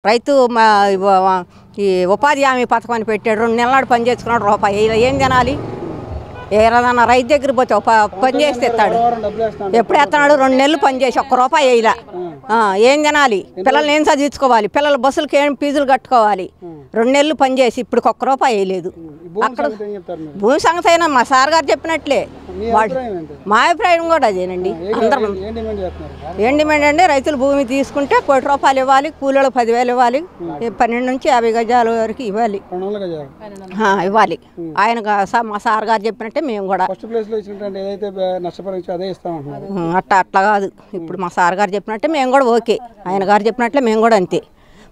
రైతు ఈ ఉపాధి హామీ పథకం అని పెట్టాడు. 2 నెలల నాడు పని చేసుకున్నాడు, రూపాయి ఏం తినాలి? ఏదన్నా రైతు దగ్గర పోతే పని చేస్తే ఇస్తాడు. ఎప్పుడు వేస్తున్నాడు? 2 నెలలు పని చేసి ₹1 వేయలా. ఏం తినాలి? పిల్లల్ని ఏం చదివించుకోవాలి? పిల్లల బస్సులకి ఏం ఫీజులు కట్టుకోవాలి? 2 నెలలు పని చేసి ఇప్పుడు ₹1 వేయలేదు. అక్కడ భూమి సంగతి అయినా మా సార్ గారు చెప్పినట్లే మా అభిప్రాయం కూడా అదేనండి. అందరం ఏం డిమాండ్ అండి? రైతులు భూమి తీసుకుంటే ₹1 ఇవ్వాలి, కూలీలకు 10,000 ఇవ్వాలి, 12 నుంచి 50 గజాల వరకు ఇవ్వాలి. ఆయన మా సార్ గారు చెప్పినట్టే మేము కూడా అట్లా కాదు. ఇప్పుడు మా సార్ గారు చెప్పినట్టే మేము కూడా ఓకే, ఆయన గారు చెప్పినట్లే మేము కూడా అంతే.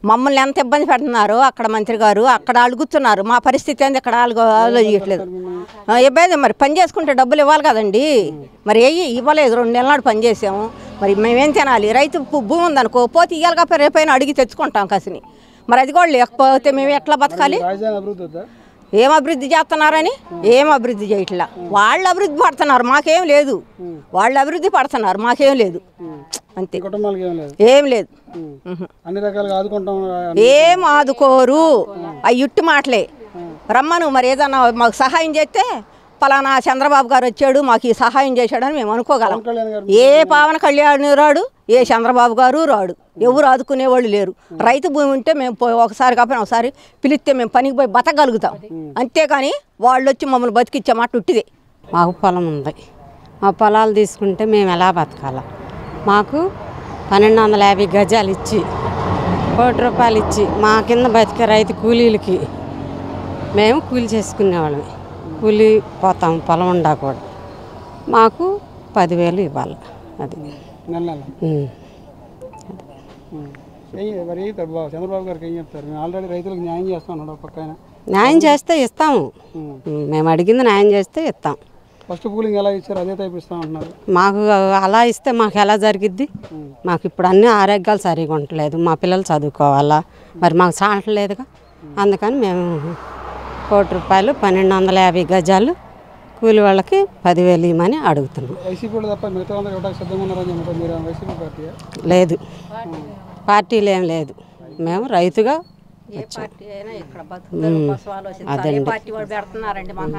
మమ్మల్ని ఎంత ఇబ్బంది పెడుతున్నారు అక్కడ మంత్రి గారు, అక్కడ అడుగుతున్నారు. మా పరిస్థితి ఏంది ఇక్కడ ఆలోచించట్లేదు. ఇబ్బంది మరి పని చేసుకుంటే డబ్బులు ఇవ్వాలి కదండి. మరి ఇవ్వలేదు. 2 నెలల నాడు పని చేసాము, మరి మేమేం తినాలి? రైతు భూమి ఉందనుకో, పోతే ఇవ్వాలి కాకపోతే రేపైనా అడిగి తెచ్చుకుంటాం కసిని. మరి అది కూడా లేకపోతే మేము ఎట్లా బతకాలి? ఏం అభివృద్ధి చేస్తున్నారని ఏం అభివృద్ధి చేయట్లా. వాళ్ళు అభివృద్ధి పడుతున్నారు, మాకేం లేదు. వాళ్ళు అభివృద్ధి పడుతున్నారు, మాకేం లేదు. అంతే, ఏం లేదు. ఏం ఆదుకోరు. అవి ఇట్టి మాటలే. రమ్మను మరి ఏదన్నా మాకు సహాయం చేస్తే పలానా చంద్రబాబు గారు వచ్చాడు మాకు ఈ సహాయం చేశాడని మేము అనుకోగలం. ఏ పవన్ కళ్యాణ్ రాడు, ఏ చంద్రబాబు గారు రాడు, ఎవరు ఆదుకునేవాళ్ళు లేరు. రైతు భూమి ఉంటే మేము ఒకసారి కాకపోయినా ఒకసారి పిలిస్తే మేము పనికి పోయి బతకగలుగుతాం. అంతేకాని వాళ్ళు వచ్చి మమ్మల్ని బతికిచ్చే మాట ఉట్టిదే. మాకు పొలం ఉంది, మా పొలాలు తీసుకుంటే మేము ఎలా బతకాల? మాకు 1250 గజాలు ఇచ్చి ₹1 ఇచ్చి మా కింద బతికే రైతు కూలీలకి మేము కూలి చేసుకునేవాళ్ళమే. కూలి పోతాం పొలం ఉండా కూడా. మాకు 10,000 ఇవ్వాలి. అది చంద్రబాబు గారికి ఏం చెప్తారు? ఆల్రెడీ రైతులకు న్యాయం చేస్తాను పక్కన. న్యాయం చేస్తే ఇస్తాము. మేము అడిగింది న్యాయం చేస్తే ఇస్తాం. ఫస్ట్ కూలింగ్ ఎలా ఇచ్చారు అదే టైప్ ఇస్తామంటున్నారు. మాకు అలా ఇస్తే మాకు ఎలా జరిగిద్ది? మాకు ఇప్పుడు అన్ని ఆరోగ్యాలు సరిగా ఉండలేదు. మా పిల్లలు చదువుకోవాలా, మరి మాకు చాలట్లేదుగా. అందుకని మేము ₹1 1250 గజాలు కూలి వాళ్ళకి 10,000 ఇవ్వమని అడుగుతున్నాం. లేదు, పార్టీలు ఏం లేదు. మేము రైతుగా వచ్చాం. అదండి.